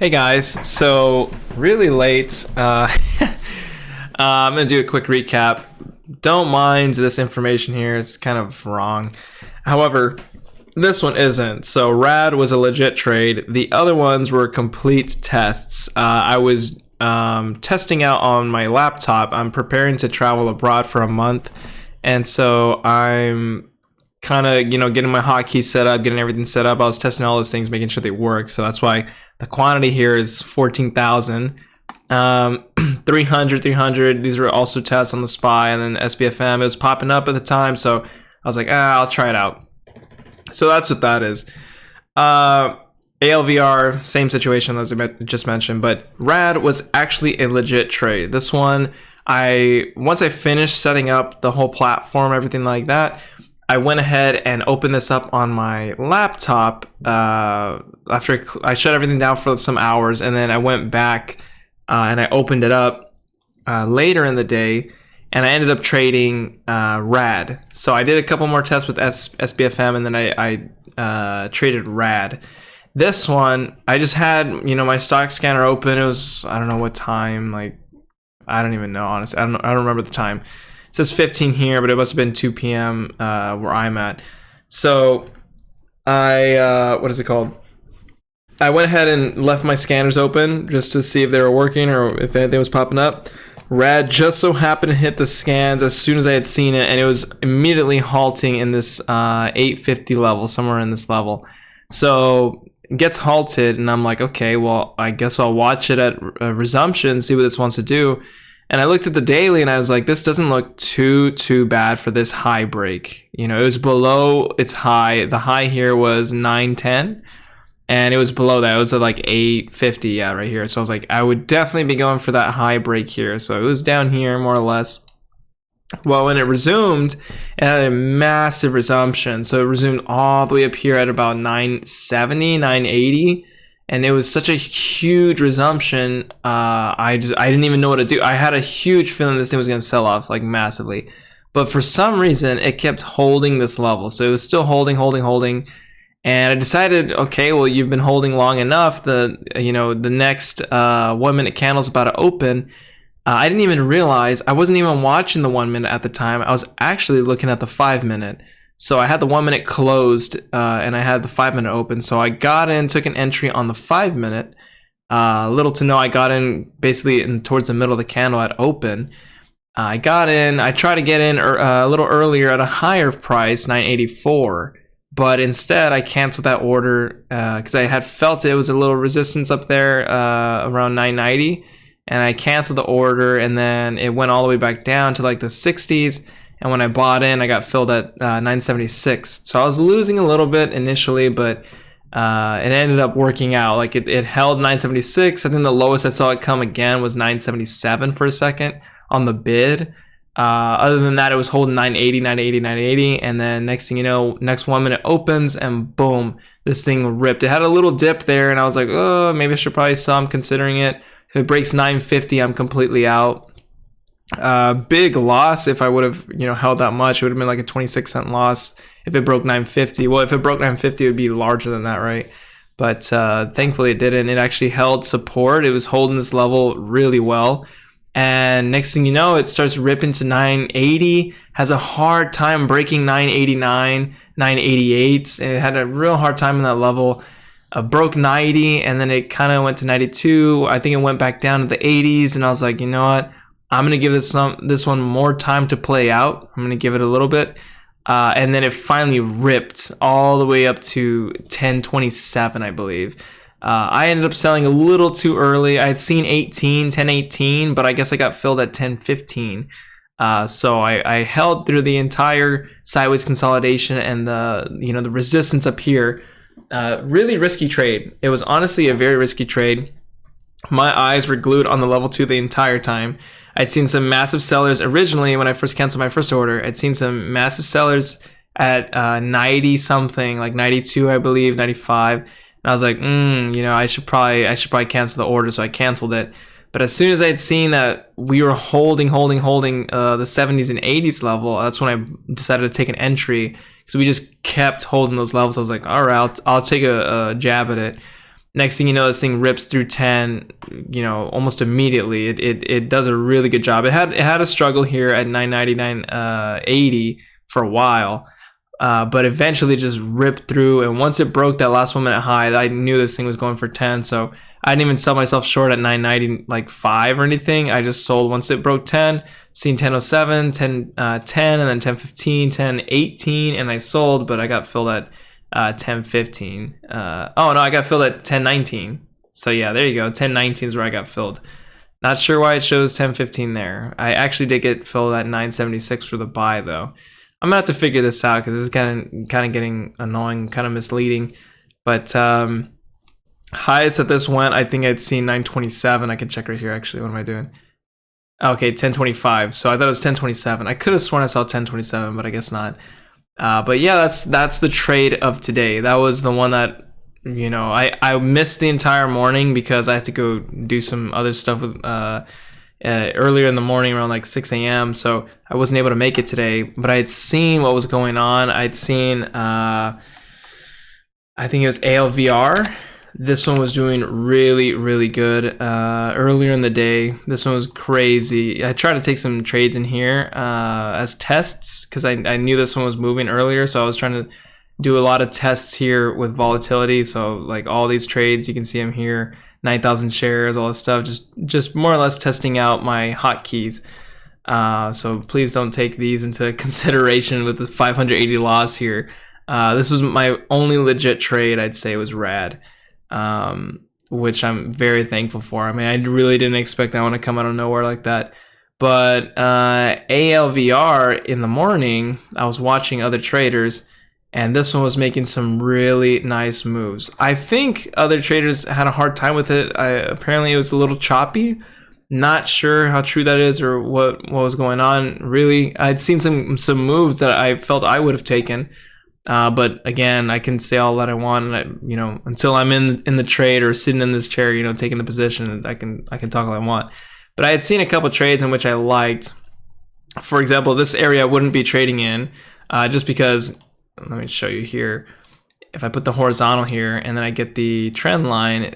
Hey guys, so really late. I'm gonna do a quick recap. Don't mind this information here, it's kind of wrong. However, this one isn't. So RAD was a legit trade. The other ones were complete tests. I was testing out on my laptop. I'm preparing to travel abroad for a month, and so I'm kind of getting my hotkeys set up, getting everything set up. I was testing all those things, making sure they work. So that's why the quantity here is 14,000. 300. These were also tests on the SPY, and then SBFM. It was popping up at the time, so I was like, I'll try it out. So that's what that is. ALVR, same situation as I just mentioned, but RAD was actually a legit trade. This one, once I finished setting up the whole platform, everything like that, I went ahead and opened this up on my laptop after I shut everything down for some hours, and then I went back and I opened it up later in the day, and I ended up trading RAD. So I did a couple more tests with SBFM, and then I traded RAD. This one, I just had my stock scanner open. It was, I don't know what time, like I don't even know, honestly. I don't remember the time. It says 15 here, but it must have been 2 p.m. Where I'm at. So I what is it called? I went ahead and left my scanners open just to see if they were working or if anything was popping up. RAD just so happened to hit the scans as soon as I had seen it, and it was immediately halting in this 850 level, somewhere in this level. So it gets halted, and I'm like, okay, well, I guess I'll watch it at resumption, see what this wants to do. And I looked at the daily, and I was like, this doesn't look too bad for this high break. It was below its high. The high here was 910. And it was below that. It was at like 850, yeah, right here. So I was like, I would definitely be going for that high break here. So it was down here, more or less. Well, when it resumed, it had a massive resumption. So it resumed all the way up here at about 970, 980. And it was such a huge resumption. I didn't even know what to do. I had a huge feeling this thing was going to sell off like massively. But for some reason, it kept holding this level. So it was still holding. And I decided, okay, well, you've been holding long enough. The next 1 minute candle's about to open. I didn't even realize, I wasn't even watching the 1 minute at the time. I was actually looking at the 5 minute. So I had the 1 minute closed and I had the 5 minute open. So I got in, took an entry on the 5 minute. Little to know, I got in basically towards the middle of the candle at open. I got in, I tried to get in a little earlier at a higher price, 984. But instead, I canceled that order because I had felt it was a little resistance up there around 990. And I canceled the order, and then it went all the way back down to like the 60s. And when I bought in, I got filled at 976. So I was losing a little bit initially, but it ended up working out. Like it held 976. I think the lowest I saw it come again was 977 for a second on the bid. Other than that, it was holding 980. And then next thing you know, next 1 minute opens, and boom, this thing ripped. It had a little dip there, and I was like, oh, maybe I should probably sell. I'm considering it. If it breaks 950, I'm completely out. Big loss if I would have held that much. It would have been like a 26-cent loss if it broke 950. Well, if it broke 950, it would be larger than that, right? But thankfully it didn't. It actually held support. It was holding this level really well, and next thing you know, it starts ripping to 980, has a hard time breaking 989, 988. It had a real hard time in that level. Broke 90, and then it kind of went to 92. I think it went back down to the 80s, and I was like, you know what? I'm going to give this one more time to play out. I'm going to give it a little bit. And then it finally ripped all the way up to 1027, I believe. I ended up selling a little too early. I had seen 1018, but I guess I got filled at 1015. So I held through the entire sideways consolidation and the resistance up here. Really risky trade. It was honestly a very risky trade. My eyes were glued on the level 2 the entire time. I'd seen some massive sellers originally when I first canceled my first order. I'd seen some massive sellers at 90 something, like 92, I believe, 95. And I was like, I should probably cancel the order. So I canceled it. But as soon as I had seen that we were holding the 70s and 80s level, that's when I decided to take an entry. So we just kept holding those levels. I was like, all right, I'll take a jab at it. Next thing you know, this thing rips through 10, you know, almost immediately. It does a really good job. It had a struggle here at 999.80 for a while, but eventually just ripped through. And once it broke that last 1 minute high, I knew this thing was going for 10. So I didn't even sell myself short at 990 like 5 or anything. I just sold once it broke 10. Seen 1007, 10, 10, and then 1015, 1018, and I sold, but I got filled at 1015. Oh no, I got filled at 1019. So yeah, there you go. 1019 is where I got filled. Not sure why it shows 1015 there. I actually did get filled at 976 for the buy though. I'm gonna have to figure this out because this is kind of getting annoying, kind of misleading. But highest that this went, I think I'd seen 927. I can check right here actually. What am I doing? Okay, 1025. So I thought it was 1027. I could have sworn I saw 1027, but I guess not. But yeah, that's the trade of today. That was the one that, you know, I missed the entire morning because I had to go do some other stuff with earlier in the morning around like 6 a.m. So I wasn't able to make it today. But I had seen what was going on. I'd seen I think it was ALVR. This one was doing really, really good earlier in the day. This one was crazy. I tried to take some trades in here as tests because I knew this one was moving earlier. So I was trying to do a lot of tests here with volatility. So like all these trades, you can see them here, 9,000 shares, all this stuff. Just more or less testing out my hotkeys. So please don't take these into consideration with the 580 loss here. This was my only legit trade, I'd say, was RAD. Which I'm very thankful for. I mean, I really didn't expect that one to come out of nowhere like that. But ALVR in the morning, I was watching other traders, and this one was making some really nice moves. I think other traders had a hard time with it. Apparently, it was a little choppy. Not sure how true that is or what was going on. Really, I'd seen some moves that I felt I would have taken. But again, I can say all that I want, and you know, until I'm in the trade or sitting in this chair, you know, taking the position, I can talk all I want. But I had seen a couple trades in which I liked. For example, this area I wouldn't be trading in, just because. Let me show you here. If I put the horizontal here and then I get the trend line,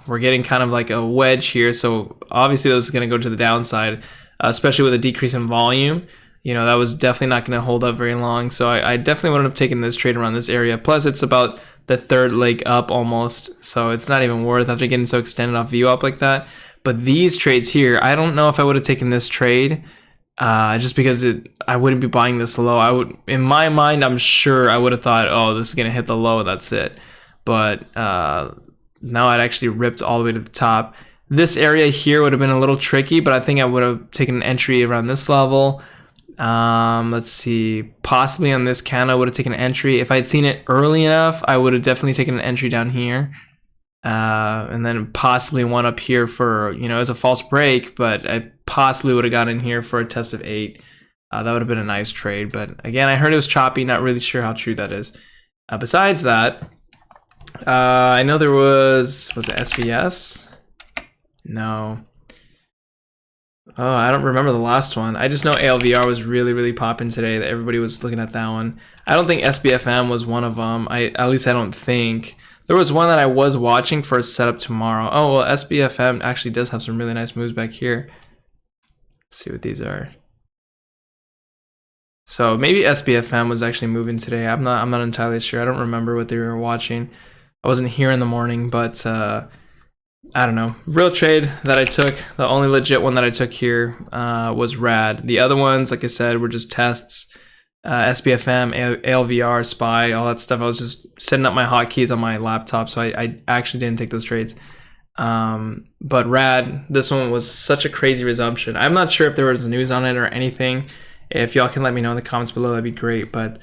we're getting kind of like a wedge here. So obviously, those are going to go to the downside, especially with a decrease in volume. You know, that was definitely not going to hold up very long. So I definitely wouldn't have taken this trade around this area. Plus, it's about the third leg up almost. So it's not even worth after getting so extended off view up like that. But these trades here, I don't know if I would have taken this trade just because I wouldn't be buying this low. I would, in my mind, I'm sure I would have thought, oh, this is going to hit the low and that's it. But now I'd actually ripped all the way to the top. This area here would have been a little tricky, but I think I would have taken an entry around this level. Let's see, possibly on this candle I would have taken an entry. If I'd seen it early enough, I would have definitely taken an entry down here, and then possibly one up here for, you know, as a false break, but I possibly would have gotten in here for a test of 8. That would have been a nice trade, but again, I heard it was choppy, not really sure how true that is. Besides that, I know there was it SVS? No. Oh, I don't remember the last one. I just know ALVR was really, really popping today. That everybody was looking at that one. I don't think SBFM was one of them. At least I don't think. There was one that I was watching for a setup tomorrow. Oh, well, SBFM actually does have some really nice moves back here. Let's see what these are. So maybe SBFM was actually moving today. I'm not entirely sure. I don't remember what they were watching. I wasn't here in the morning, but I don't know. Real trade that I took, the only legit one that I took here was RAD. The other ones, like I said, were just tests. SBFM, ALVR, SPY, all that stuff. I was just setting up my hotkeys on my laptop, so I actually didn't take those trades. But RAD, this one was such a crazy resumption. I'm not sure if there was news on it or anything. If y'all can let me know in the comments below, that'd be great. But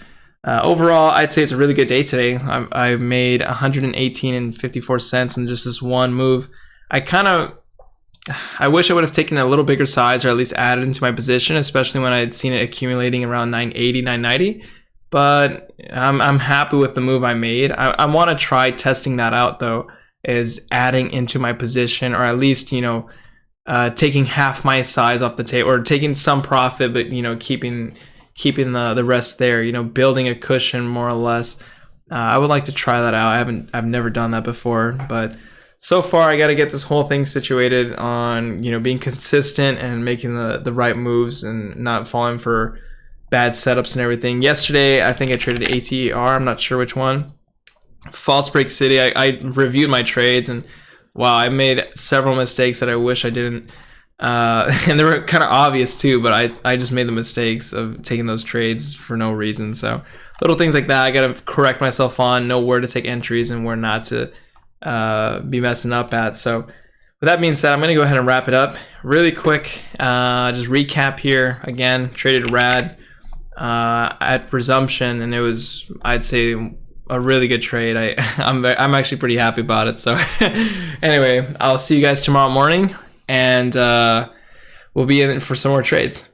overall, I'd say it's a really good day today. I made 118.54 cents in just this one move. I wish I would have taken a little bigger size or at least added into my position, especially when I had seen it accumulating around 980, 990. But I'm happy with the move I made. I want to try testing that out though, is adding into my position, or at least, you know, taking half my size off the table, or taking some profit, but you know, keeping the rest there, you know, building a cushion more or less. I would like to try that out. I've never done that before, but so far I got to get this whole thing situated on, being consistent and making the right moves and not falling for bad setups and everything. Yesterday, I think I traded ATR. I'm not sure which one. False Break City. I reviewed my trades, and wow, I made several mistakes that I wish I didn't. And they were kind of obvious too, but I just made the mistakes of taking those trades for no reason. So little things like that I got to correct myself on, know where to take entries and where not to be messing up at. So with that being said, I'm going to go ahead and wrap it up really quick. Just recap here. Again, traded RAD at resumption, and it was, I'd say, a really good trade. I'm actually pretty happy about it. So anyway, I'll see you guys tomorrow morning, and we'll be in for some more trades.